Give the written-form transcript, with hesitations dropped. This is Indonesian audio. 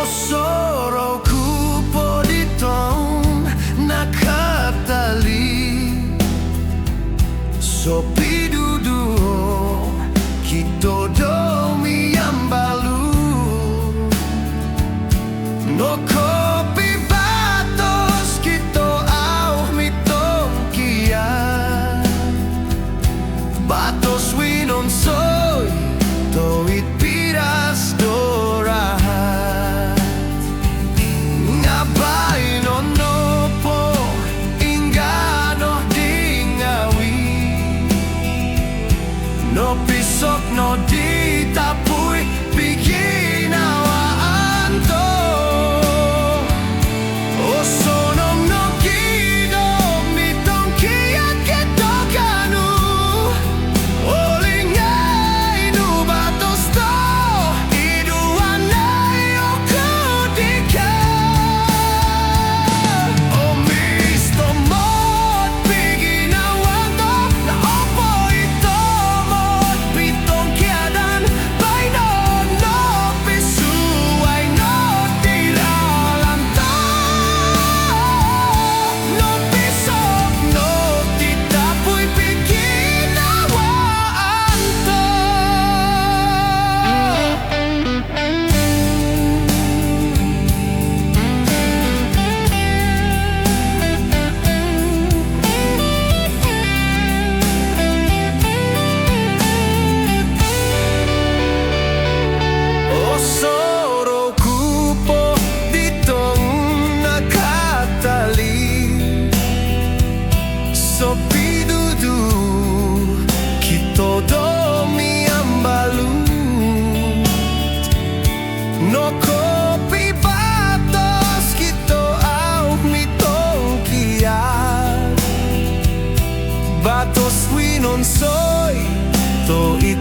Osoro kupo ditong nakatali sopi dudu kito domi ambalu no kopi batos kito au mitong kia batos winon soy to it piras dorahat ngabay no nopo ingano dingawi no pisok no ditapuy biginawaan to o sonom no kido mitong kia keto kanu olingay no batos to iduanay o kudika o misto mo't biginawan to na opo ito mo't pitong kiadan bay no no pisuay no tilalanta no pisok no titapuy biginawaan to Osoro kupo ditong nakatali sopi dudu kito domi ambalu no kopi batos kito au mitong kia batos winon soy to it